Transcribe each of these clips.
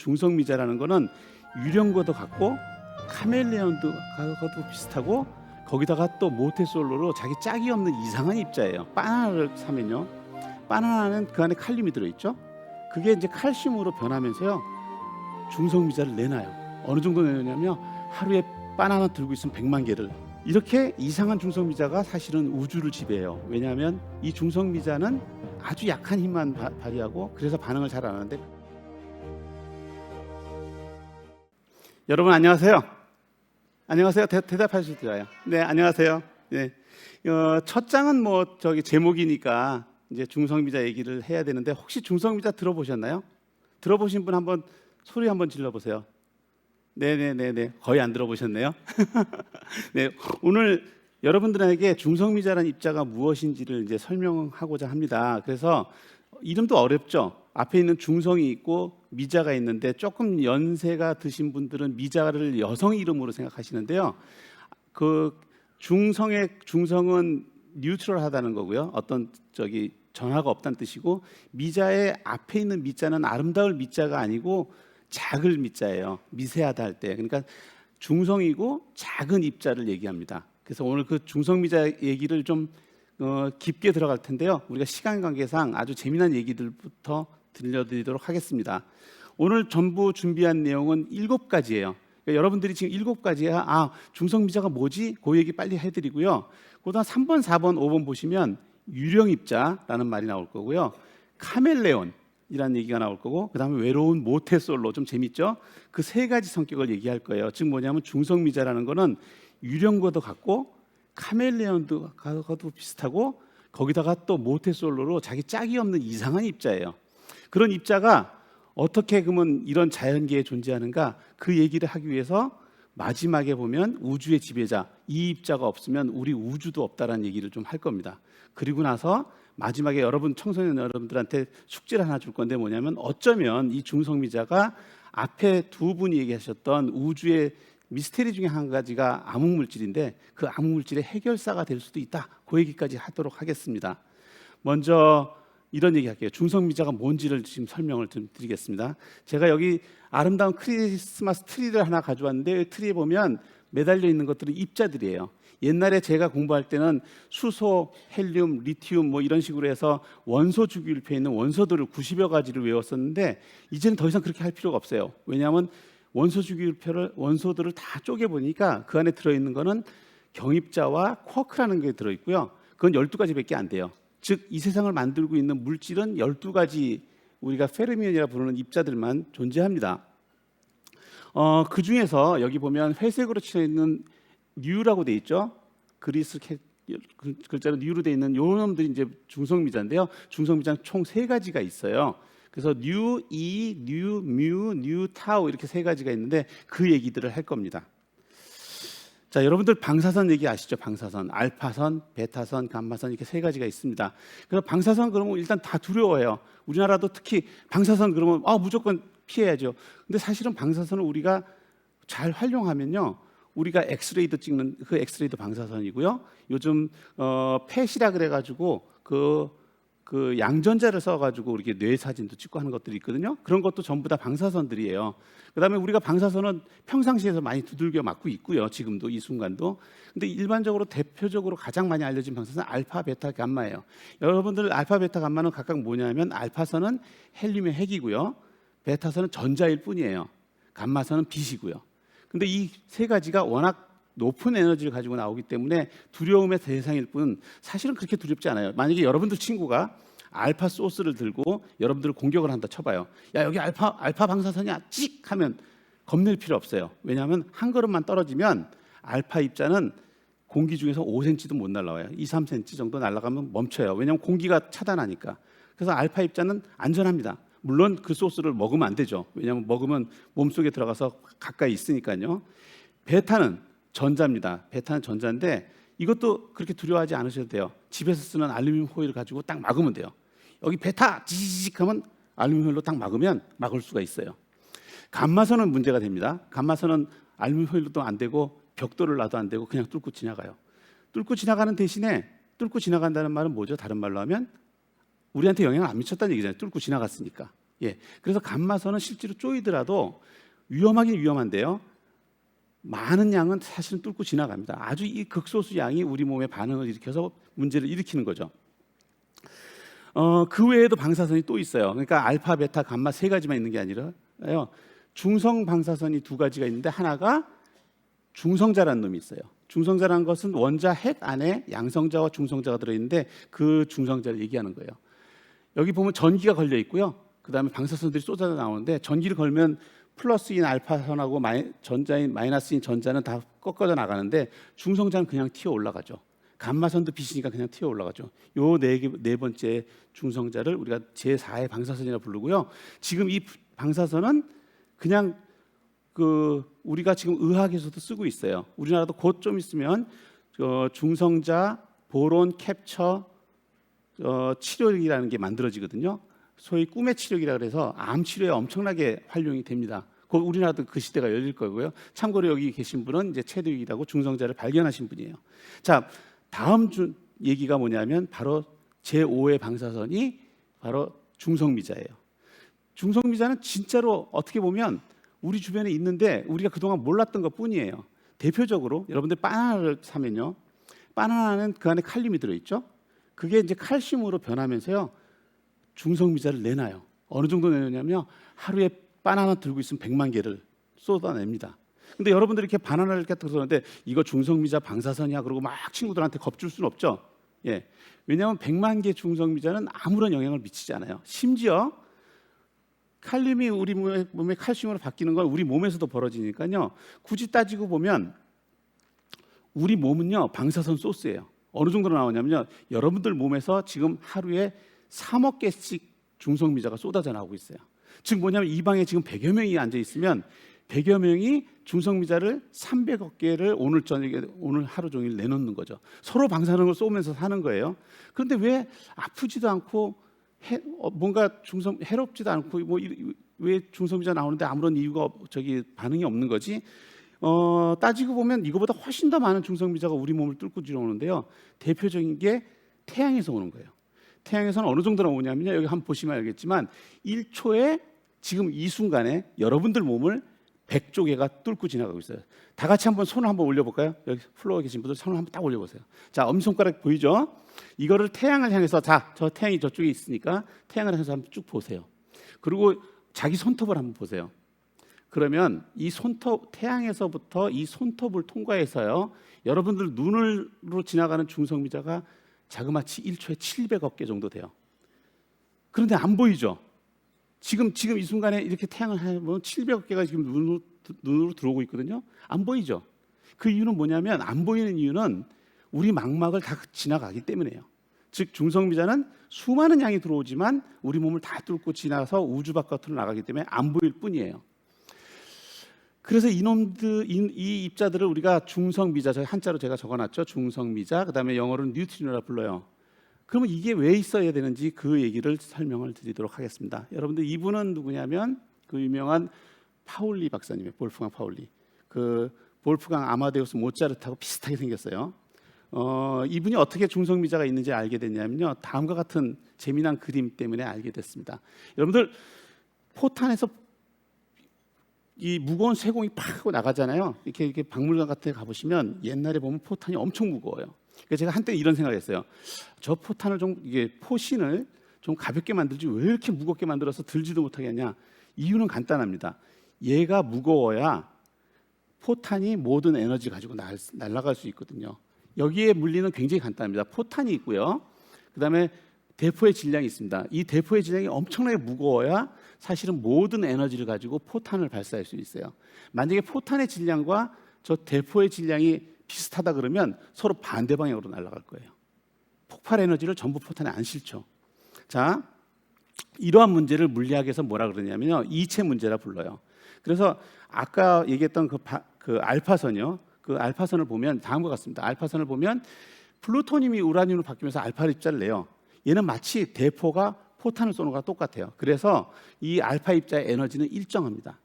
중성미자라는 거는 유령과도 같고 카멜레온도 비슷하고 거기다가 또 모태솔로로 자기 짝이 없는 이상한 입자예요. 바나나를 사면요, 바나나는 그 안에 칼륨이 들어있죠. 그게 이제 칼슘으로 변하면서요 중성미자를 내놔요. 어느 정도 내냐면 하루에 바나나 들고 있으면 100만 개를. 이렇게 이상한 중성미자가 사실은 우주를 지배해요. 왜냐하면 이 중성미자는 아주 약한 힘만 발휘하고 그래서 반응을 잘 안 하는데. 여러분 안녕하세요. 안녕하세요. 대답하실 줄 알아요. 네, 안녕하세요. 네, 첫 장은 제목이니까 이제 중성미자 얘기를 해야 되는데, 혹시 중성미자 들어보셨나요? 들어보신 분 한번 소리 한번 질러 보세요. 네네네네, 거의 안 들어보셨네요. 네, 오늘 여러분들에게 중성미자라는 입자가 무엇인지를 이제 설명하고자 합니다. 그래서 이름도 어렵죠. 앞에 있는 중성이 있고 미자가 있는데, 조금 연세가 드신 분들은 미자를 여성 이름으로 생각하시는데요. 그 중성은 뉴트럴하다는 거고요. 어떤 전하가 없다는 뜻이고, 미자의 앞에 있는 미자는 아름다울 미자가 아니고 작을 미자예요. 미세하다 할 때. 그러니까 중성이고 작은 입자를 얘기합니다. 그래서 오늘 그 중성미자 얘기를 좀 깊게 들어갈 텐데요. 우리가 시간 관계상 아주 재미난 얘기들부터 들려드리도록 하겠습니다. 오늘 전부 준비한 내용은 7가지예요. 그러니까 여러분들이 지금 7가지야, 중성미자가 뭐지? 그 얘기 빨리 해드리고요. 그다음 3번, 4번, 5번 보시면 유령입자라는 말이 나올 거고요. 카멜레온이라는 얘기가 나올 거고, 그 다음에 외로운 모태솔로, 좀 재밌죠? 그 3가지 성격을 얘기할 거예요. 즉 뭐냐면 중성미자라는 거는 유령과도 같고 카멜레온도 비슷하고 거기다가 또 모태솔로로 자기 짝이 없는 이상한 입자예요. 그런 입자가 어떻게 그러면 이런 자연계에 존재하는가, 그 얘기를 하기 위해서 마지막에 보면 우주의 지배자, 이 입자가 없으면 우리 우주도 없다라는 얘기를 좀 할 겁니다. 그리고 나서 마지막에 여러분, 청소년 여러분들한테 숙제를 하나 줄 건데, 뭐냐면 어쩌면 이 중성미자가 앞에 두 분이 얘기하셨던 우주의 미스테리 중에 한 가지가 암흑물질인데, 그 암흑물질의 해결사가 될 수도 있다. 그 얘기까지 하도록 하겠습니다. 먼저 이런 얘기 할게요. 중성미자가 뭔지를 지금 설명을 좀 드리겠습니다. 제가 여기 아름다운 크리스마스 트리를 하나 가져왔는데, 트리에 보면 매달려 있는 것들은 입자들이에요. 옛날에 제가 공부할 때는 수소, 헬륨, 리튬 이런 식으로 해서 원소 주기율표에 있는 원소들을 90여 가지를 외웠었는데, 이제는 더 이상 그렇게 할 필요가 없어요. 왜냐하면 원소 주기율표를, 원소들을 다 쪼개보니까 그 안에 들어있는 거는 경입자와 쿼크라는 게 들어있고요. 그건 12가지밖에 안 돼요. 즉 이 세상을 만들고 있는 물질은 12가지, 우리가 페르미온이라 부르는 입자들만 존재합니다. 그 중에서 여기 보면 회색으로 칠해 있는 뉴라고 돼 있죠. 그리스 글자로 뉴로 돼 있는 요 놈들이 이제 중성미자인데요. 중성미자는 총 3가지가 있어요. 그래서 뉴, 이, 뉴, 뮤, 뉴, 타우, 이렇게 3가지가 있는데 그 얘기들을 할 겁니다. 자, 여러분들 방사선 얘기 아시죠? 방사선, 알파선, 베타선, 감마선, 이렇게 3가지가 있습니다. 그래서 방사선 그러면 일단 다 두려워해요. 우리나라도 특히 방사선 그러면 무조건 피해야죠. 근데 사실은 방사선을 우리가 잘 활용하면요, 우리가 엑스레이도 찍는, 그 엑스레이도 방사선이고요. 요즘 펫이라 그래가지고 그 양전자를 써가지고 이렇게 뇌 사진도 찍고 하는 것들이 있거든요. 그런 것도 전부 다 방사선들이에요. 그다음에 우리가 방사선은 평상시에서 많이 두들겨 맞고 있고요. 지금도 이 순간도. 근데 일반적으로 대표적으로 가장 많이 알려진 방사선은 알파, 베타, 감마예요. 여러분들 알파, 베타, 감마는 각각 뭐냐면, 알파선은 헬륨의 핵이고요. 베타선은 전자일 뿐이에요. 감마선은 빛이고요. 근데 이 3가지가 워낙 높은 에너지를 가지고 나오기 때문에 두려움의 대상일 뿐, 사실은 그렇게 두렵지 않아요. 만약에 여러분들 친구가 알파 소스를 들고 여러분들을 공격을 한다 쳐봐요. 야, 여기 알파 방사선이야, 찍 하면 겁낼 필요 없어요. 왜냐하면 한 걸음만 떨어지면 알파 입자는 공기 중에서 5cm도 못 날아와요. 2, 3cm 정도 날아가면 멈춰요. 왜냐하면 공기가 차단하니까. 그래서 알파 입자는 안전합니다. 물론 그 소스를 먹으면 안 되죠. 왜냐하면 먹으면 몸속에 들어가서 가까이 있으니까요. 베타는 전자입니다. 베타는 전자인데 이것도 그렇게 두려워하지 않으셔도 돼요. 집에서 쓰는 알루미늄 호일을 가지고 딱 막으면 돼요. 여기 베타 지지직 하면 알루미늄 호일로 딱 막으면 막을 수가 있어요. 감마선은 문제가 됩니다. 감마선은 알루미늄 호일로도 안 되고 벽돌을 놔도 안 되고 그냥 뚫고 지나가요. 뚫고 지나가는 대신에, 뚫고 지나간다는 말은 뭐죠? 다른 말로 하면 우리한테 영향을 안 미쳤다는 얘기잖아요. 뚫고 지나갔으니까. 예, 그래서 감마선은 실제로 쪼이더라도 위험하긴 위험한데요. 많은 양은 사실은 뚫고 지나갑니다. 아주 이 극소수 양이 우리 몸에 반응을 일으켜서 문제를 일으키는 거죠. 그 외에도 방사선이 또 있어요. 그러니까 알파, 베타, 감마 세 가지만 있는 게 아니라요. 중성 방사선이 두 가지가 있는데 하나가 중성자라는 놈이 있어요. 중성자라는 것은 원자 핵 안에 양성자와 중성자가 들어있는데 그 중성자를 얘기하는 거예요. 여기 보면 전기가 걸려 있고요. 그 다음에 방사선들이 쏟아져 나오는데 전기를 걸면 플러스인 알파선하고 전자인 마이너스인 전자는 다 꺾어져 나가는데 중성자는 그냥 튀어 올라가죠. 감마선도 빛이니까 그냥 튀어 올라가죠. 요 네 번째 중성자를 우리가 제4의 방사선이라 부르고요. 지금 이 방사선은 그냥 우리가 지금 의학에서도 쓰고 있어요. 우리나라도 곧 좀 있으면 중성자 보론 캡처 치료기라는 게 만들어지거든요. 소위 꿈의 치료기라 그래서 암 치료에 엄청나게 활용이 됩니다. 우리나라도 그 시대가 열릴 거고요. 참고로 여기 계신 분은 이제 최대익이라고 중성자를 발견하신 분이에요. 자, 다음 얘기가 뭐냐면 바로 제5의 방사선이 바로 중성미자예요. 중성미자는 진짜로 어떻게 보면 우리 주변에 있는데 우리가 그동안 몰랐던 것뿐이에요. 대표적으로 여러분들 바나나를 사면요, 바나나는 그 안에 칼륨이 들어있죠. 그게 이제 칼슘으로 변하면서요 중성미자를 내놔요. 어느 정도 내냐면요, 하루에 바나나 들고 있으면 100만 개를 쏟아냅니다. 근데 여러분들이 이렇게 바나나를 이렇게 들었는데 이거 중성미자 방사선이야 그러고 막 친구들한테 겁줄 수는 없죠. 예, 왜냐하면 100만 개 중성미자는 아무런 영향을 미치지 않아요. 심지어 칼륨이 우리 몸에 칼슘으로 바뀌는 건 우리 몸에서도 벌어지니까요. 굳이 따지고 보면 우리 몸은요 방사선 소스예요. 어느 정도로 나오냐면요, 여러분들 몸에서 지금 하루에 3억 개씩 중성미자가 쏟아져 나오고 있어요. 즉 뭐냐면 이 방에 지금 100여 명이 앉아 있으면 100여 명이 중성미자를 300억 개를 오늘 하루 종일 내놓는 거죠. 서로 방사능을 쏘면서 사는 거예요. 그런데 왜 아프지도 않고 뭔가 해롭지도 않고 왜 중성미자 나오는데 아무런 이유가 반응이 없는 거지? 따지고 보면 이거보다 훨씬 더 많은 중성미자가 우리 몸을 뚫고 들어오는데요. 대표적인 게 태양에서 오는 거예요. 태양에서는 어느 정도나 오냐면요, 여기 한번 보시면 알겠지만 1초에 지금 이 순간에 여러분들 몸을 100조 개가 뚫고 지나가고 있어요. 다 같이 한번 손을 한번 올려볼까요? 여기 플로어에 계신 분들 손을 한번 딱 올려보세요. 자, 엄지손가락 보이죠? 이거를 태양을 향해서, 저 태양이 저쪽에 있으니까 태양을 향해서 한번 쭉 보세요. 그리고 자기 손톱을 한번 보세요. 그러면 이 태양에서부터 이 손톱을 통과해서요, 여러분들 눈으로 지나가는 중성미자가 자그마치 1초에 700억 개 정도 돼요. 그런데 안 보이죠? 지금 이 순간에 이렇게 태양을 보면 700억 개가 지금 눈으로 들어오고 있거든요. 안 보이죠? 그 이유는 뭐냐면, 안 보이는 이유는 우리 망막을 다 지나가기 때문이에요. 즉 중성미자는 수많은 양이 들어오지만 우리 몸을 다 뚫고 지나서 우주 바깥으로 나가기 때문에 안 보일 뿐이에요. 그래서 이 입자들을 우리가 중성미자, 한자로 제가 적어놨죠. 중성미자, 그 다음에 영어로는 뉴트리노라 불러요. 그러면 이게 왜 있어야 되는지 그 얘기를 설명을 드리도록 하겠습니다. 여러분들, 이분은 누구냐면 그 유명한 파울리 박사님이에요. 볼프강 파울리. 그 볼프강 아마데우스 모차르트하고 비슷하게 생겼어요. 이분이 어떻게 중성미자가 있는지 알게 됐냐면요, 다음과 같은 재미난 그림 때문에 알게 됐습니다. 여러분들, 포탄에서 이 무거운 쇠공이 팍 하고 나가잖아요. 이렇게 박물관 같은 데 가보시면 옛날에 보면 포탄이 엄청 무거워요. 그래서 제가 한때 이런 생각했어요. 저 포탄을 포신을 좀 가볍게 만들지 왜 이렇게 무겁게 만들어서 들지도 못하게 하냐? 이유는 간단합니다. 얘가 무거워야 포탄이 모든 에너지 가지고 날아갈 수 있거든요. 여기에 물리는 굉장히 간단합니다. 포탄이 있고요. 그 다음에 대포의 질량이 있습니다. 이 대포의 질량이 엄청나게 무거워야 사실은 모든 에너지를 가지고 포탄을 발사할 수 있어요. 만약에 포탄의 질량과 저 대포의 질량이 비슷하다 그러면 서로 반대 방향으로 날아갈 거예요. 폭발 에너지를 전부 포탄에 안 실죠. 자, 이러한 문제를 물리학에서 뭐라 그러냐면요, 이체 문제라 불러요. 그래서 아까 얘기했던 그 알파선이요. 그 알파선을 보면 다음과 같습니다. 알파선을 보면 플루토늄이 우라늄으로 바뀌면서 알파 입자를 내요. 얘는 마치 대포가 포탄을 쏘는 거랑 똑같아요. 그래서 이 알파 입자의 에너지는 일정합니다.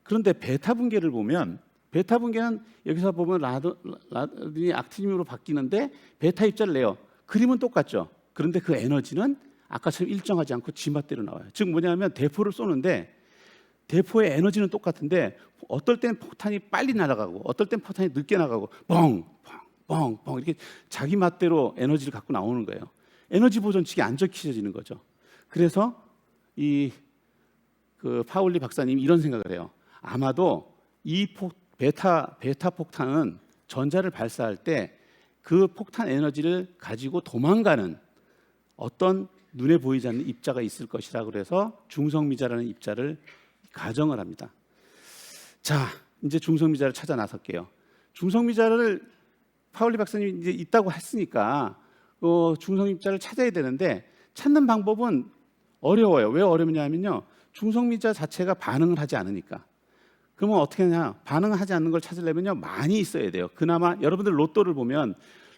그런데 베타 분계를 보면, 베타 분계는 여기서 보면 라딘이 악티늄으로 바뀌는데 베타 입자를 내요. 그림은 똑같죠. 그런데 그 에너지는 아까처럼 일정하지 않고 지맛대로 나와요. 즉 뭐냐면 대포를 쏘는데 대포의 에너지는 똑같은데 어떨 땐 폭탄이 빨리 날아가고 어떨 땐 폭탄이 늦게 나가고 뻥뻥뻥뻥 이렇게 자기 맛대로 에너지를 갖고 나오는 거예요. 에너지 보존칙이 안 지켜지는 거죠. 그래서 그 파울리 박사님이 이런 생각을 해요. 아마도 이 베타 폭탄은 전자를 발사할 때 그 폭탄 에너지를 가지고 도망가는 어떤 눈에 보이지 않는 입자가 있을 것이라 그래서 중성미자라는 입자를 가정을 합니다. 자, 이제 중성미자를 찾아 나설게요. 중성미자를 파울리 박사님이 이제 있다고 했으니까 중성미자를 찾아야 되는데 찾는 방법은 어려워요. 왜 어렵냐면요. 중성미자 자체가 반응을 하지 않으니까. 그러면 어떻게 하냐? 반응을 하지 않는 걸 찾으려면요. 많이 있어야 돼요. 그나마 여러분들 로또를 보면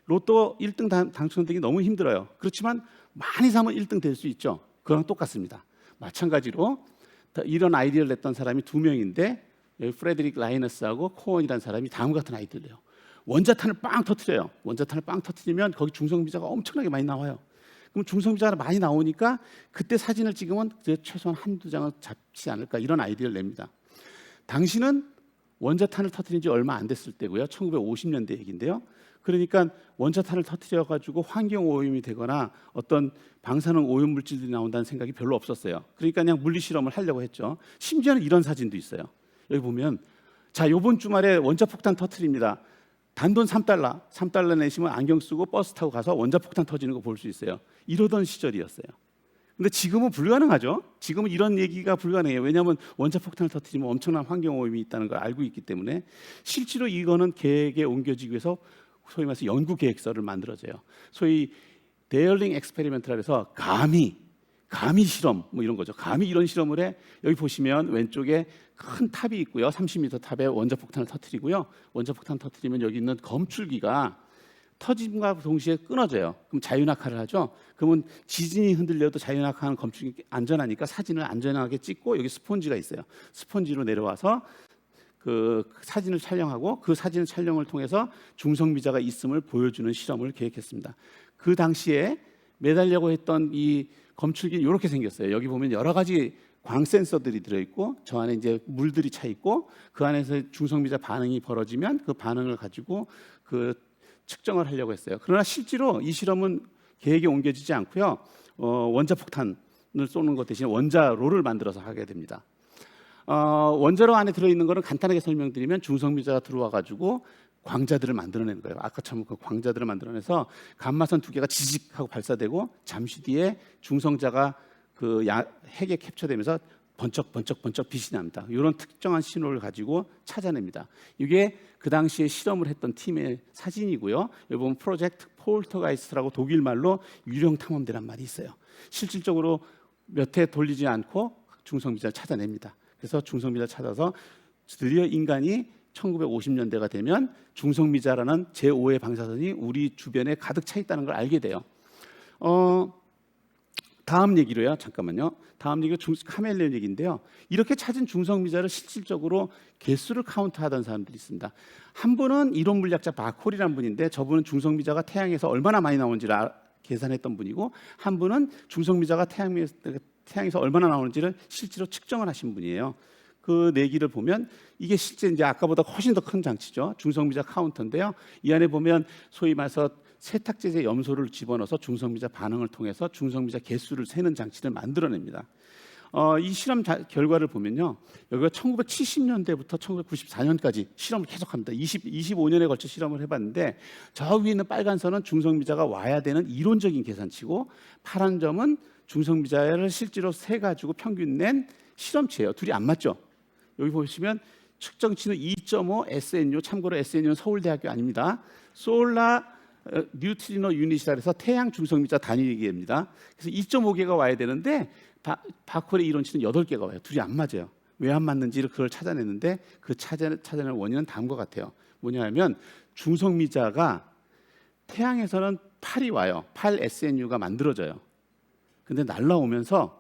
로또 1등 당첨되기 너무 힘들어요. 그렇지만 많이 사면 1등 될 수 있죠. 그거랑 똑같습니다. 마찬가지로 이런 아이디어를 냈던 사람이 2명인데 여기 프레드릭 라이너스하고 코언이라는 사람이 다음과 같은 아이디어를 내요. 원자탄을 빵 터뜨려요. 원자탄을 빵 터뜨리면 거기 중성미자가 엄청나게 많이 나와요. 그럼 중성미자가 많이 나오니까 그때 사진을 찍으면 최소한 한두 장은 잡지 않을까 이런 아이디어를 냅니다. 당시는 원자탄을 터뜨린 지 얼마 안 됐을 때고요. 1950년대 얘기인데요. 그러니까 원자탄을 터뜨려 가지고 환경 오염이 되거나 어떤 방사능 오염 물질들이 나온다는 생각이 별로 없었어요. 그러니까 그냥 물리 실험을 하려고 했죠. 심지어는 이런 사진도 있어요. 여기 보면 자, 이번 주말에 원자폭탄 터뜨립니다. 단돈 3달러 내시면 안경 쓰고 버스 타고 가서 원자폭탄 터지는 거 볼 수 있어요. 이러던 시절이었어요. 근데 지금은 불가능하죠. 지금은 이런 얘기가 불가능해요. 왜냐하면 원자폭탄을 터뜨리면 엄청난 환경오염이 있다는 걸 알고 있기 때문에 실제로 이거는 계획에 옮겨지기 위해서 소위 말해서 연구계획서를 만들어져요. 소위 데일링 엑스페리멘트라 해서 감히 실험 뭐 이런 거죠. 감히 이런 실험을 해. 여기 보시면 왼쪽에 큰 탑이 있고요. 30m 탑에 원자폭탄을 터뜨리고요. 원자폭탄 터뜨리면 여기 있는 검출기가 터짐과 동시에 끊어져요. 그럼 자유낙하를 하죠. 그러면 지진이 흔들려도 자유낙하하는 검출기 안전하니까 사진을 안전하게 찍고 여기 스폰지가 있어요. 스폰지로 내려와서 그 사진을 촬영하고 그 사진 촬영을 통해서 중성미자가 있음을 보여주는 실험을 계획했습니다. 그 당시에 매달려고 했던 이 검출기는 이렇게 생겼어요. 여기 보면 여러 가지 광 센서들이 들어있고 저 안에 이제 물들이 차 있고 그 안에서 중성미자 반응이 벌어지면 그 반응을 가지고 그 측정을 하려고 했어요. 그러나 실제로 이 실험은 계획에 옮겨지지 않고요. 원자폭탄을 쏘는 것 대신 원자로를 만들어서 하게 됩니다. 원자로 안에 들어있는 거는 간단하게 설명드리면 중성미자가 들어와 가지고 광자들을 만들어내는 거예요. 아까처럼 그 광자들을 만들어내서 감마선 2개가 지직하고 발사되고 잠시 뒤에 중성자가 그 핵에 캡처되면서 번쩍 빛이 납니다. 이런 특정한 신호를 가지고 찾아냅니다. 이게 그 당시에 실험을 했던 팀의 사진이고요. 여기 보면 프로젝트 폴터가이스트라고 독일 말로 유령 탐험대란 말이 있어요. 실질적으로 몇 해 돌리지 않고 중성미자를 찾아냅니다. 그래서 중성미자를 찾아서 드디어 인간이 1950년대가 되면 중성미자라는 제5의 방사선이 우리 주변에 가득 차 있다는 걸 알게 돼요. 다음 얘기로요. 잠깐만요. 다음 얘기가 카멜레온 얘기인데요. 이렇게 찾은 중성미자를 실질적으로 개수를 카운트하던 사람들이 있습니다. 한 분은 이론 물리학자 바콜이라는 분인데 저분은 중성미자가 태양에서 얼마나 많이 나오는지를 계산했던 분이고 한 분은 중성미자가 태양에서 얼마나 나오는지를 실제로 측정을 하신 분이에요. 그 내기를 보면 이게 실제 이제 아까보다 훨씬 더 큰 장치죠. 중성미자 카운터인데요. 이 안에 보면 소위 말해서 세탁제제 염소를 집어넣어서 중성미자 반응을 통해서 중성미자 개수를 세는 장치를 만들어냅니다. 이 실험 결과를 보면요. 여기가 1970년대부터 1994년까지 실험을 계속합니다. 25년에 걸쳐 실험을 해봤는데 저 위에 있는 빨간 선은 중성미자가 와야 되는 이론적인 계산치고 파란 점은 중성미자를 실제로 세가지고 평균 낸 실험치예요. 둘이 안 맞죠? 여기 보시면 측정치는 2.5 SNU, 참고로 SNU는 서울대학교 아닙니다. 솔라 뉴트리노 유닛이라 해서 태양 중성미자 단위기입니다. 그래서 2.5개가 와야 되는데 바콜의 이론치는 8개가 와요. 둘이 안 맞아요. 왜 안 맞는지를 그걸 찾아냈는데 그 찾아낸 원인은 다음과 같아요. 뭐냐면 중성미자가 태양에서는 8이 와요. 8 SNU가 만들어져요. 근데 날라오면서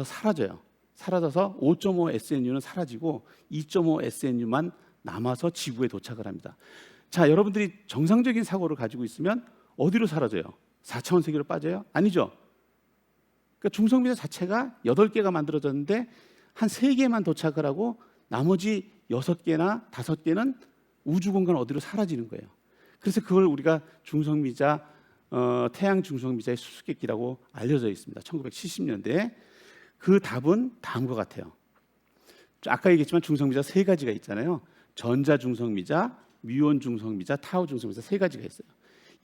사라져요. 사라져서 5.5 SNU는 사라지고 2.5 SNU만 남아서 지구에 도착을 합니다. 자, 여러분들이 정상적인 사고를 가지고 있으면 어디로 사라져요? 4차원 세계로 빠져요? 아니죠. 그러니까 중성미자 자체가 8개가 만들어졌는데 한 3개만 도착을 하고 나머지 6개나 5개는 우주 공간 어디로 사라지는 거예요. 그래서 그걸 우리가 중성미자, 태양 중성미자의 수수께끼라고 알려져 있습니다. 1970년대에. 그 답은 다음과 같아요. 아까 얘기했지만 중성미자 3가지가 있잖아요. 전자 중성미자, 뮤온 중성미자, 타우 중성미자 3가지가 있어요.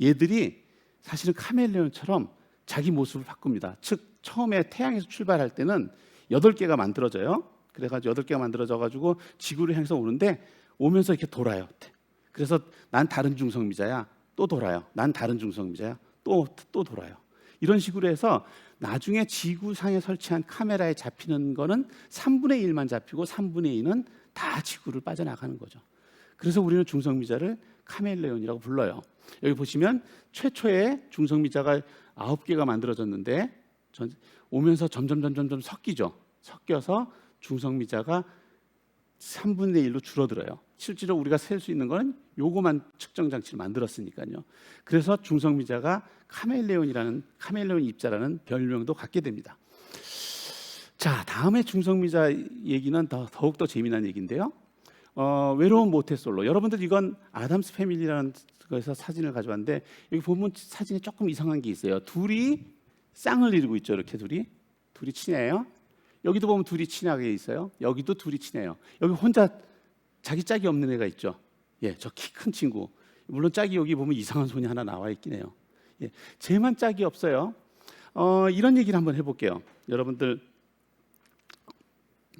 얘들이 사실은 카멜레온처럼 자기 모습을 바꿉니다. 즉 처음에 태양에서 출발할 때는 8개가 만들어져요. 그래가지고 8개가 만들어져가지고 지구를 향해서 오는데 오면서 이렇게 돌아요. 그래서 난 다른 중성미자야. 또 돌아요. 난 다른 중성미자야. 또 돌아요. 이런 식으로 해서 나중에 지구상에 설치한 카메라에 잡히는 거는 3분의 1만 잡히고 3분의 2는 다 지구를 빠져나가는 거죠. 그래서 우리는 중성미자를 카멜레온이라고 불러요. 여기 보시면 최초의 중성미자가 9개가 만들어졌는데 오면서 점점 섞이죠. 섞여서 중성미자가 3분의 1로 줄어들어요. 실제로 우리가 셀 수 있는 건 요거만 측정 장치를 만들었으니까요. 그래서 중성미자가 카멜레온 입자라는 별명도 갖게 됩니다. 자, 다음에 중성미자 얘기는 더욱더 재미난 얘기인데요. 외로운 모태솔로. 여러분들 이건 아담스 패밀리라는 거에서 사진을 가져왔는데 여기 보면 사진에 조금 이상한 게 있어요. 둘이 쌍을 이루고 있죠. 이렇게 둘이 친해요. 여기도 보면 둘이 친하게 있어요. 여기도 둘이 친해요. 여기 혼자 자기 짝이 없는 애가 있죠. 예, 저 키 큰 친구. 물론 짝이 여기 보면 이상한 손이 하나 나와 있긴 해요. 예, 쟤만 짝이 없어요. 이런 얘기를 한번 해볼게요. 여러분들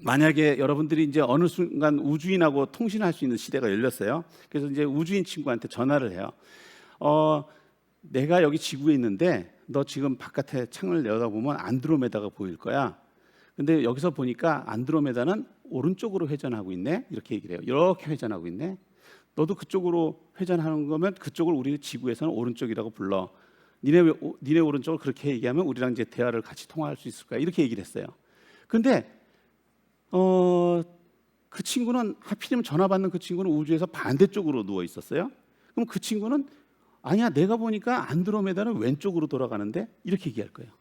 만약에 여러분들이 이제 어느 순간 우주인하고 통신할 수 있는 시대가 열렸어요. 그래서 이제 우주인 친구한테 전화를 해요. 내가 여기 지구에 있는데 너 지금 바깥에 창을 내다보면 안드로메다가 보일 거야. 근데 여기서 보니까 안드로메다는 오른쪽으로 회전하고 있네. 이렇게 얘기를 해요. 이렇게 회전하고 있네. 너도 그쪽으로 회전하는 거면 그쪽을 우리 지구에서는 오른쪽이라고 불러. 니네 오른쪽을 그렇게 얘기하면 우리랑 이제 대화를 같이 통화할 수 있을 거야. 이렇게 얘기를 했어요. 근데 그 친구는 하필이면 전화 받는 그 친구는 우주에서 반대쪽으로 누워 있었어요. 그럼 그 친구는 아니야, 내가 보니까 안드로메다는 왼쪽으로 돌아가는데 이렇게 얘기할 거예요.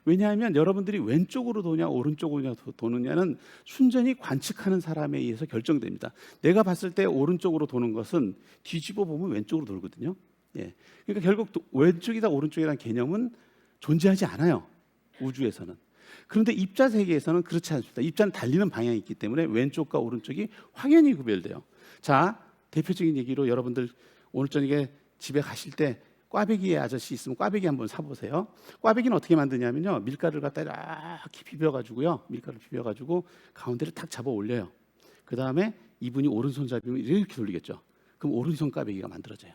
왜냐하면 여러분들이 왼쪽으로 도냐 오른쪽으로 도느냐는 순전히 관측하는 사람에 의해서 결정됩니다. 내가 봤을 때 오른쪽으로 도는 것은 뒤집어 보면 왼쪽으로 돌거든요. 예. 그러니까 결국 왼쪽이다 오른쪽이라는 개념은 존재하지 않아요. 우주에서는. 그런데 입자 세계에서는 그렇지 않습니다. 입자는 달리는 방향이 있기 때문에 왼쪽과 오른쪽이 확연히 구별돼요. 자, 대표적인 얘기로 여러분들 오늘 저녁에 집에 가실 때 꽈배기 아저씨 있으면 꽈배기 한번 사보세요. 꽈배기는 어떻게 만드냐면요, 밀가루를 갖다 이렇게 비벼가지고요, 밀가루 비벼가지고 가운데를 탁 잡아 올려요. 그 다음에 이분이 오른손잡이면 이렇게 돌리겠죠. 그럼 오른손 꽈배기가 만들어져요.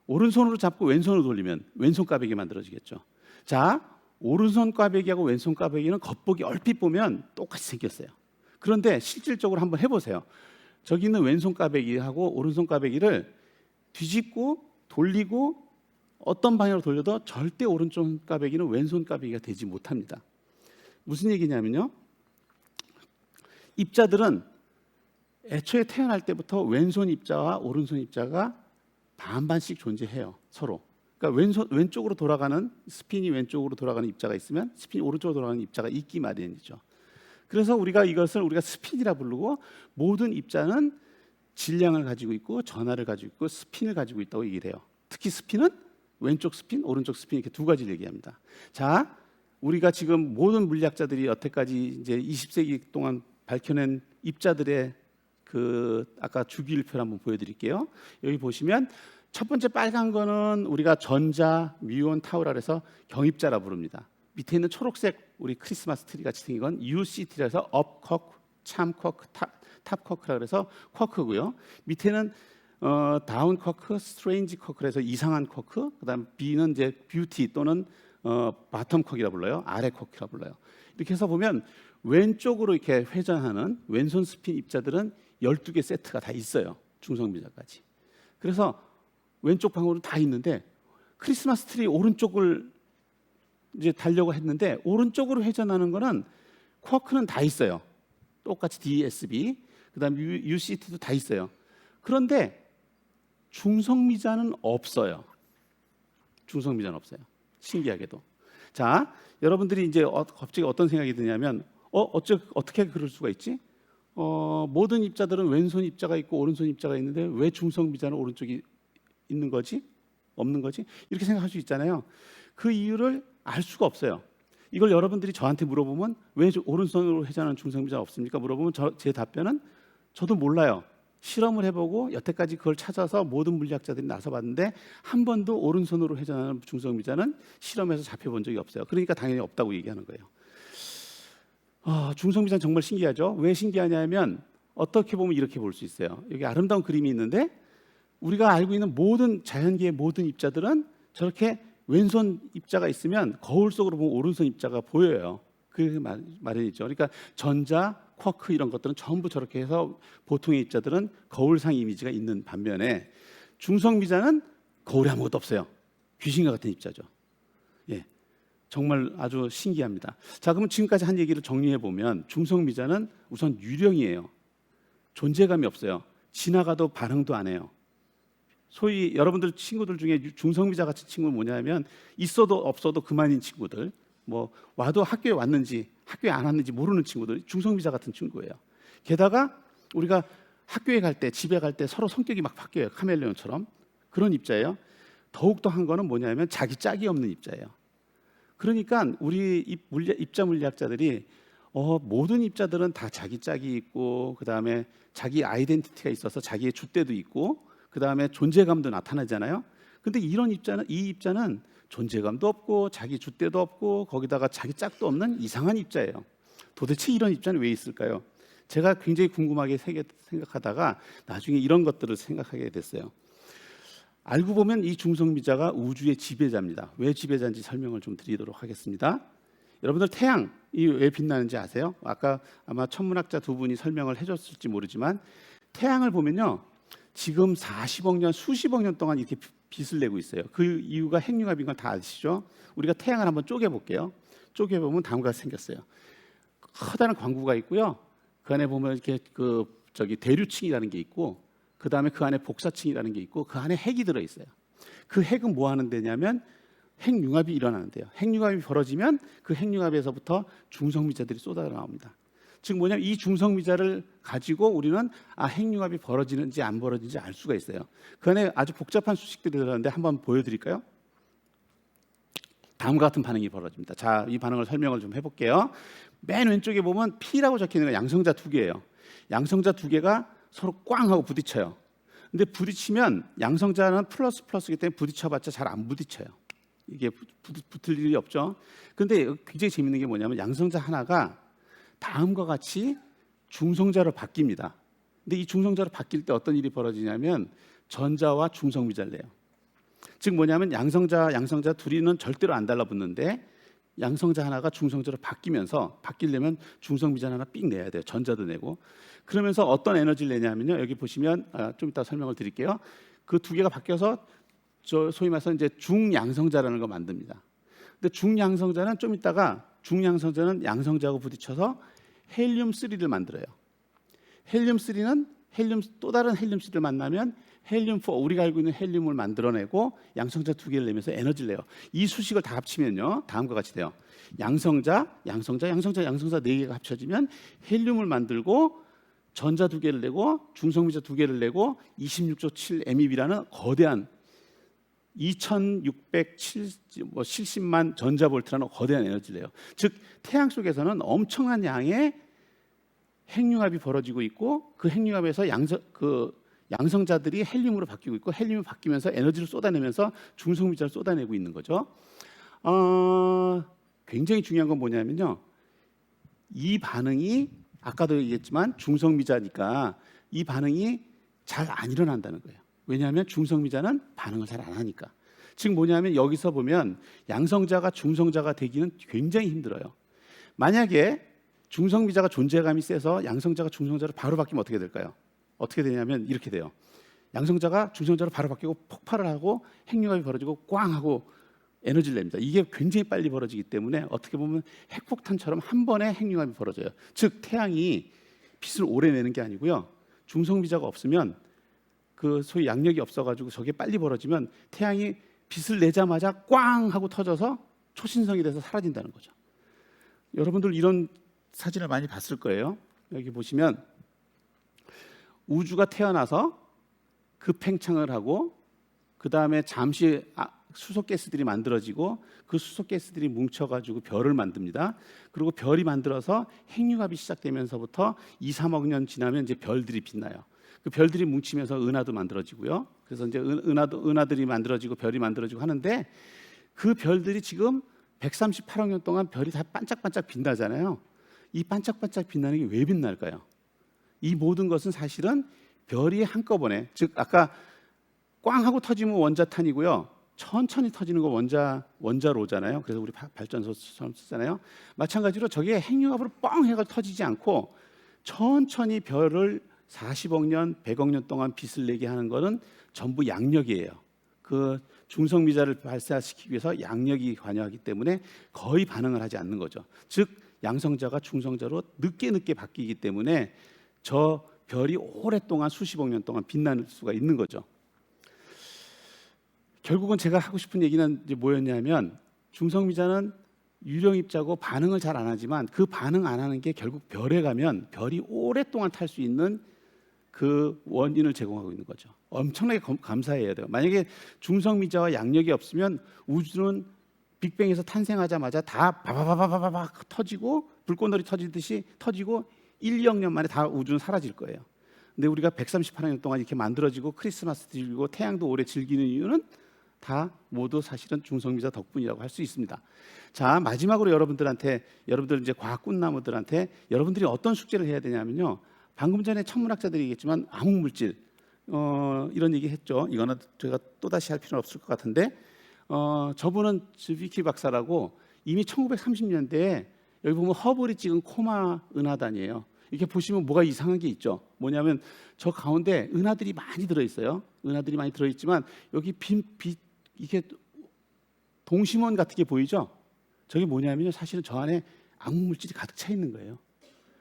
오른손으로 잡고 왼손으로 돌리면 왼손 꽈배기 만들어지겠죠. 자, 오른손 꽈배기하고 왼손 꽈배기는 겉보기 얼핏 보면 똑같이 생겼어요. 그런데 실질적으로 한번 해보세요. 저기 있는 왼손 꽈배기하고 오른손 꽈배기를 뒤집고 돌리고 어떤 방향으로 돌려도 절대 오른손 꽈배기는 왼손 꽈배기가 되지 못합니다. 무슨 얘기냐면요, 입자들은 애초에 태어날 때부터 왼손 입자와 오른손 입자가 반반씩 존재해요. 서로. 그러니까 왼쪽으로 돌아가는 스핀이 왼쪽으로 돌아가는 입자가 있으면 스핀이 오른쪽으로 돌아가는 입자가 있기 마련이죠. 그래서 우리가 이것을 스핀이라 부르고, 모든 입자는 질량을 가지고 있고 전하를 가지고 있고 스핀을 가지고 있다고 얘기를 해요. 특히 스핀은 왼쪽 스핀, 오른쪽 스핀, 이렇게 두 가지를 얘기합니다. 자, 우리가 지금 모든 물리학자들이 여태까지 이제 20세기 동안 밝혀낸 입자들의 그 아까 주기율표를 한번 보여드릴게요. 여기 보시면 첫 번째 빨간 거는 우리가 전자, 뮤온, 타우라 해서 경입자라 부릅니다. 밑에 있는 초록색 우리 크리스마스 트리 같이 생긴 건 UCT라 해서 업 쿼크, 참 쿼크, 탑 쿼크라 그래서 쿼크고요. 밑에는 다운 쿼크, 스트레인지 쿼크 해서 이상한 쿼크, 그다음 B는 이제 뷰티 또는 바텀 쿼크라 불러요. 아래 쿼크라 불러요. 이렇게 해서 보면 왼쪽으로 이렇게 회전하는 왼손 스핀 입자들은 12개 세트가 다 있어요. 중성미자까지. 그래서 왼쪽 방으로 다 있는데 크리스마스 트리 오른쪽을 이제 달려고 했는데 오른쪽으로 회전하는 거는 쿼크는 다 있어요. 똑같이 DSB, 그다음 UCT도 다 있어요. 그런데 중성미자는 없어요. 중성미자는 없어요. 신기하게도. 자, 여러분들이 이제 갑자기 어떤 생각이 드냐면 어떻게 그럴 수가 있지? 모든 입자들은 왼손 입자가 있고 오른손 입자가 있는데 왜 중성비자는 오른쪽이 있는 거지? 없는 거지? 이렇게 생각할 수 있잖아요. 그 이유를 알 수가 없어요. 이걸 여러분들이 저한테 물어보면 왜 오른손으로 회전하는 중성비자가 없습니까? 물어보면 제 답변은 저도 몰라요. 실험을 해보고 여태까지 그걸 찾아서 모든 물리학자들이 나서봤는데 한 번도 오른손으로 회전하는 중성비자는 실험에서 잡혀본 적이 없어요. 그러니까 당연히 없다고 얘기하는 거예요. 중성비자는 정말 신기하죠. 왜 신기하냐면 어떻게 보면 이렇게 볼 수 있어요. 여기 아름다운 그림이 있는데 우리가 알고 있는 모든 자연계의 모든 입자들은 저렇게 왼손 입자가 있으면 거울 속으로 보면 오른손 입자가 보여요. 그 말이죠. 그러니까 전자, 쿼크 이런 것들은 전부 저렇게 해서 보통의 입자들은 거울상 이미지가 있는 반면에 중성비자는 거울에 아무것도 없어요. 귀신과 같은 입자죠. 예, 정말 아주 신기합니다. 자, 그러면 지금까지 한 얘기를 정리해 보면 중성비자는 우선 유령이에요. 존재감이 없어요. 지나가도 반응도 안 해요. 소위 여러분들 친구들 중에 중성비자 같은 친구는 뭐냐면 있어도 없어도 그만인 친구들, 뭐 와도 학교에 왔는지 학교에 안 왔는지 모르는 친구들, 중성비자 같은 친구예요. 게다가 우리가 학교에 갈 때, 집에 갈 때 서로 성격이 막 바뀌어요. 카멜레온처럼. 그런 입자예요. 더욱더 한 거는 뭐냐면 자기 짝이 없는 입자예요. 그러니까 우리 입자 물리학자들이 모든 입자들은 다 자기 짝이 있고 그 다음에 자기 아이덴티티가 있어서 자기의 줏대도 있고 그 다음에 존재감도 나타나잖아요. 근데 이 입자는 존재감도 없고 자기 줏대도 없고 거기다가 자기 짝도 없는 이상한 입자예요. 도대체 이런 입자는 왜 있을까요? 제가 굉장히 궁금하게 생각하다가 나중에 이런 것들을 생각하게 됐어요. 알고 보면 이 중성비자가 우주의 지배자입니다. 왜 지배자인지 설명을 좀 드리도록 하겠습니다. 여러분들 태양이 왜 빛나는지 아세요? 아까 아마 천문학자 두 분이 설명을 해줬을지 모르지만 태양을 보면요, 지금 40억 년, 수십억 년 동안 이렇게 빛을 내고 있어요. 그 이유가 핵융합인 건 다 아시죠? 우리가 태양을 한번 쪼개볼게요. 쪼개보면 다음과 같이 생겼어요. 커다란 광구가 있고요. 그 안에 보면 이렇게 대류층이라는 게 있고, 그 다음에 그 안에 복사층이라는 게 있고, 그 안에 핵이 들어 있어요. 그 핵은 뭐 하는 데냐면 핵융합이 일어나는데요. 핵융합이 벌어지면 그 핵융합에서부터 중성미자들이 쏟아 나옵니다. 즉 뭐냐면 이 중성미자를 가지고 우리는 핵융합이 벌어지는지 안 벌어지는지 알 수가 있어요. 그 안에 아주 복잡한 수식들이 들어가는데 한번 보여드릴까요? 다음과 같은 반응이 벌어집니다. 자, 이 반응을 설명을 좀 해볼게요. 맨 왼쪽에 보면 P라고 적혀있는 건 양성자 두 개예요. 양성자 두 개가 서로 꽝 하고 부딪혀요. 근데 부딪히면 양성자는 플러스 플러스이기 때문에 부딪혀봤자 잘 안 부딪혀요. 이게 붙을 일이 없죠. 근데 굉장히 재밌는 게 뭐냐면 양성자 하나가 다음과 같이 중성자로 바뀝니다. 근데 이 중성자로 바뀔 때 어떤 일이 벌어지냐면 전자와 중성미자를 내요. 즉 뭐냐면 양성자 둘이는 절대로 안 달라붙는데 양성자 하나가 중성자로 바뀌려면 중성미자 하나 삑 내야 돼요. 전자도 내고. 그러면서 어떤 에너지를 내냐면요. 여기 보시면 좀 이따 설명을 드릴게요. 그 두 개가 바뀌어서 소위 말해서 이제 중양성자라는 걸 만듭니다. 근데 중양성자는 좀 이따가 중양성자는 양성자하고 부딪혀서 헬륨3를 만들어요. 헬륨3는 또 다른 헬륨3를 만나면 헬륨4, 우리가 알고 있는 헬륨을 만들어내고 양성자 두 개를 내면서 에너지를 내요. 이 수식을 다 합치면요, 다음과 같이 돼요. 양성자 네 개가 합쳐지면 헬륨을 만들고 전자 두 개를 내고 중성미자 두 개를 내고 26조 7 MeV라는 거대한 2670만 전자볼트라는 거대한 에너지를 내요. 즉 태양 속에서는 엄청난 양의 핵융합이 벌어지고 있고 그 핵융합에서 양성자들이 헬륨으로 바뀌고 있고 헬륨이 바뀌면서 에너지를 쏟아내면서 중성미자를 쏟아내고 있는 거죠. 굉장히 중요한 건 뭐냐면요, 이 반응이 아까도 얘기했지만 중성미자니까 이 반응이 잘 안 일어난다는 거예요. 왜냐하면 중성미자는 반응을 잘 안 하니까. 즉 뭐냐면 여기서 보면 양성자가 중성자가 되기는 굉장히 힘들어요. 만약에 중성미자가 존재감이 세서 양성자가 중성자로 바로 바뀌면 어떻게 될까요? 어떻게 되냐면 이렇게 돼요. 양성자가 중성자로 바로 바뀌고 폭발을 하고 핵융합이 벌어지고 꽝 하고 에너지를 냅니다. 이게 굉장히 빨리 벌어지기 때문에 어떻게 보면 핵폭탄처럼 한 번에 핵융합이 벌어져요. 즉 태양이 빛을 오래 내는 게 아니고요, 중성미자가 없으면 그 소위 양력이 없어가지고 저게 빨리 벌어지면 태양이 빛을 내자마자 꽝 하고 터져서 초신성이 돼서 사라진다는 거죠. 여러분들 이런 사진을 많이 봤을 거예요. 여기 보시면 우주가 태어나서 급팽창을 하고 그 다음에 잠시 수소가스들이 만들어지고 그 수소가스들이 뭉쳐가지고 별을 만듭니다. 그리고 별이 만들어서 핵융합이 시작되면서부터 2, 3억 년 지나면 이제 별들이 빛나요. 그 별들이 뭉치면서 은하도 만들어지고요. 그래서 이제 은하들이 만들어지고 별이 만들어지고 하는데 그 별들이 지금 138억 년 동안 별이 다 반짝반짝 빛나잖아요. 이 반짝반짝 빛나는 게 왜 빛날까요? 이 모든 것은 사실은 별이 한꺼번에, 즉 아까 꽝 하고 터지면 원자탄이고요. 천천히 터지는 거 원자로잖아요. 그래서 우리 발전소처럼 쓰잖아요. 마찬가지로 저게 핵융합으로 뻥 해가 터지지 않고 천천히 별을 40억 년, 100억 년 동안 빛을 내게 하는 거는 전부 양력이에요. 그 중성미자를 발사시키기 위해서 양력이 관여하기 때문에 거의 반응을 하지 않는 거죠. 즉 양성자가 중성자로 늦게 바뀌기 때문에 저 별이 오랫동안 수십억 년 동안 빛날 수가 있는 거죠. 결국은 제가 하고 싶은 얘기는 이제 뭐였냐면 중성미자는 유령입자고 반응을 잘 안 하지만 그 반응 안 하는 게 결국 별에 가면 별이 오랫동안 탈 수 있는 그 원인을 제공하고 있는 거죠. 엄청나게 감사해야 돼요. 만약에 중성미자와 양력이 없으면 우주는 빅뱅에서 탄생하자마자 다 바바바바바바 터지고 불꽃놀이 터지듯이 터지고 1, 2억 년 만에 다 우주는 사라질 거예요. 근데 우리가 138억 년 동안 이렇게 만들어지고 크리스마스 즐기고 태양도 오래 즐기는 이유는 다 모두 사실은 중성미자 덕분이라고 할 수 있습니다. 자, 마지막으로 여러분들 이제 과학 꿈나무들한테 여러분들이 어떤 숙제를 해야 되냐면요. 방금 전에 천문학자들이 얘기했지만 암흑물질 이런 얘기 했죠. 이거는 제가 또다시 할 필요는 없을 것 같은데 저분은 즈비키 박사라고 이미 1930년대에 여기 보면 허블이 찍은 코마 은하단이에요. 이렇게 보시면 뭐가 이상한 게 있죠. 뭐냐면 저 가운데 은하들이 많이 들어있어요. 은하들이 많이 들어있지만 여기 이게 동심원 같은 게 보이죠? 저게 뭐냐면요. 사실은 저 안에 암흑물질이 가득 차 있는 거예요.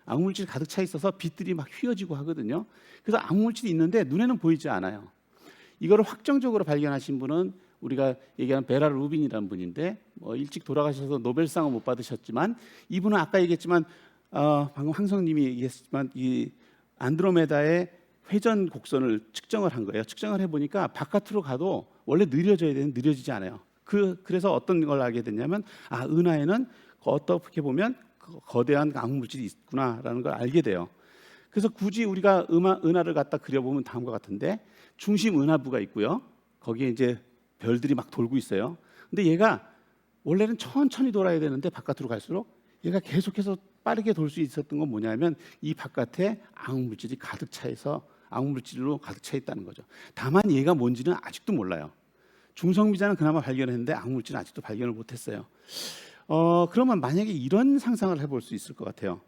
암흑물질이 가득 차 있어서 빛들이 막 휘어지고 하거든요. 그래서 암흑물질이 있는데 눈에는 보이지 않아요. 이거를 확정적으로 발견하신 분은 우리가 얘기하는 베라 루빈이라는 분인데 일찍 돌아가셔서 노벨상은 못 받으셨지만 이분은 아까 얘기했지만 방금 황성님이 얘기했지만 이 안드로메다의 회전 곡선을 측정을 한 거예요. 측정을 해보니까 바깥으로 가도 원래 느려져야 되는데 느려지지 않아요. 그래서 어떤 걸 알게 됐냐면 은하에는 어떻게 보면 거대한 암흑물질이 있구나라는 걸 알게 돼요. 그래서 굳이 우리가 은하를 갖다 그려보면 다음과 같은데 중심 은하부가 있고요. 거기에 이제 별들이 막 돌고 있어요. 근데 얘가 원래는 천천히 돌아야 되는데 바깥으로 갈수록 얘가 계속해서 빠르게 돌 수 있었던 건 뭐냐면 이 바깥에 암흑물질이 가득 차서 암흑물질로 가득 차 있다는 거죠. 다만 얘가 뭔지는 아직도 몰라요. 중성미자는 그나마 발견했는데 암흑물질은 아직도 발견을 못했어요. 그러면 만약에 이런 상상을 해볼 수 있을 것 같아요.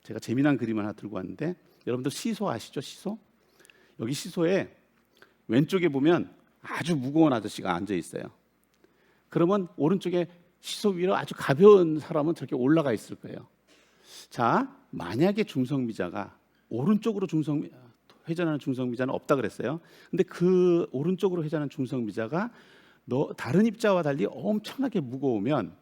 제가 재미난 그림을 하나 들고 왔는데 여러분들 시소 아시죠? 시소? 여기 시소에 왼쪽에 보면 아주 무거운 아저씨가 앉아 있어요. 그러면 오른쪽에 시소 위로 아주 가벼운 사람은 저렇게 올라가 있을 거예요. 자, 만약에 중성미자가 오른쪽으로 회전하는 중성미자는 없다 그랬어요. 근데 그 오른쪽으로 회전하는 중성미자가 다른 입자와 달리 엄청나게 무거우면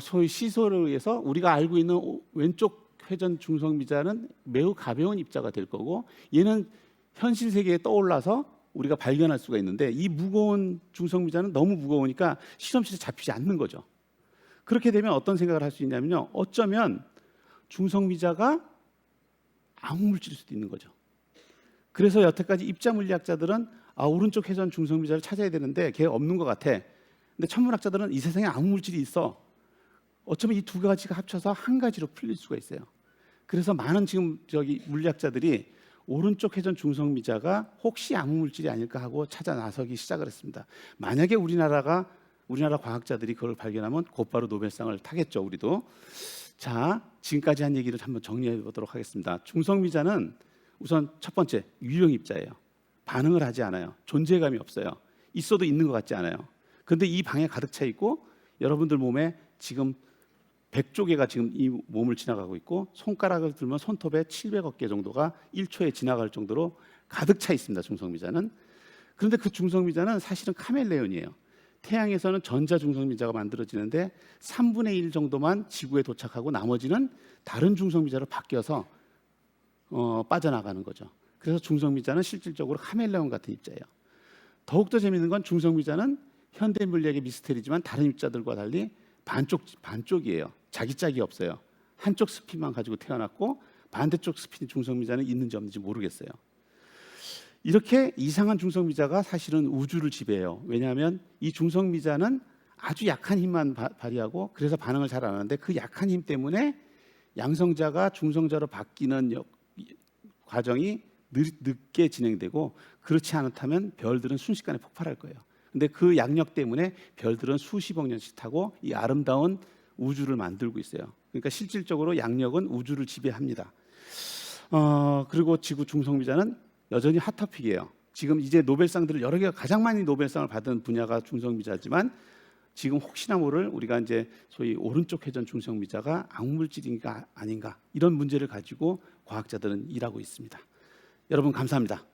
소위 시소를 의해서 우리가 알고 있는 왼쪽 회전 중성미자는 매우 가벼운 입자가 될 거고 얘는 현실 세계에 떠올라서 우리가 발견할 수가 있는데 이 무거운 중성미자는 너무 무거우니까 실험실에 잡히지 않는 거죠. 그렇게 되면 어떤 생각을 할 수 있냐면요. 어쩌면 중성미자가 암흑물질일 수도 있는 거죠. 그래서 여태까지 입자 물리학자들은 오른쪽 회전 중성미자를 찾아야 되는데 걔 없는 것 같아. 근데 천문학자들은 이 세상에 암흑물질이 있어. 어쩌면 이 두 가지가 합쳐서 한 가지로 풀릴 수가 있어요. 그래서 많은 지금 물리학자들이 오른쪽 회전 중성미자가 혹시 암흑물질이 아닐까 하고 찾아 나서기 시작을 했습니다. 만약에 우리나라 과학자들이 그걸 발견하면 곧바로 노벨상을 타겠죠. 우리도. 자, 지금까지 한 얘기를 한번 정리해 보도록 하겠습니다. 중성미자는 우선 첫 번째 유령입자예요. 반응을 하지 않아요. 존재감이 없어요. 있어도 있는 것 같지 않아요. 그런데 이 방에 가득 차 있고 여러분들 몸에 지금 100조 개가 지금 이 몸을 지나가고 있고 손가락을 들면 손톱에 700억 개 정도가 1초에 지나갈 정도로 가득 차 있습니다. 중성미자는. 그런데 그 중성미자는 사실은 카멜레온이에요. 태양에서는 전자 중성미자가 만들어지는데 3분의 1 정도만 지구에 도착하고 나머지는 다른 중성미자로 바뀌어서 빠져나가는 거죠. 그래서 중성미자는 실질적으로 카멜레온 같은 입자예요. 더욱더 재미있는 건 중성미자는 현대 물리학의 미스테리지만 다른 입자들과 달리 반쪽이에요. 자기 짝이 없어요. 한쪽 스핀만 가지고 태어났고 반대쪽 스핀이 중성미자는 있는지 없는지 모르겠어요. 이렇게 이상한 중성미자가 사실은 우주를 지배해요. 왜냐하면 이 중성미자는 아주 약한 힘만 발휘하고 그래서 반응을 잘 안 하는데 그 약한 힘 때문에 양성자가 중성자로 바뀌는 과정이 늦게 진행되고 그렇지 않다면 별들은 순식간에 폭발할 거예요. 근데 그 양력 때문에 별들은 수십억 년씩 타고 이 아름다운 우주를 만들고 있어요. 그러니까 실질적으로 양력은 우주를 지배합니다. 그리고 지구 중성미자는 여전히 핫토픽이에요. 지금 이제 노벨상들을 여러 개가 가장 많이 노벨상을 받은 분야가 중성미자지만 지금 혹시나 모를 우리가 이제 소위 오른쪽 회전 중성미자가 악물질인가 아닌가 이런 문제를 가지고 과학자들은 일하고 있습니다. 여러분 감사합니다.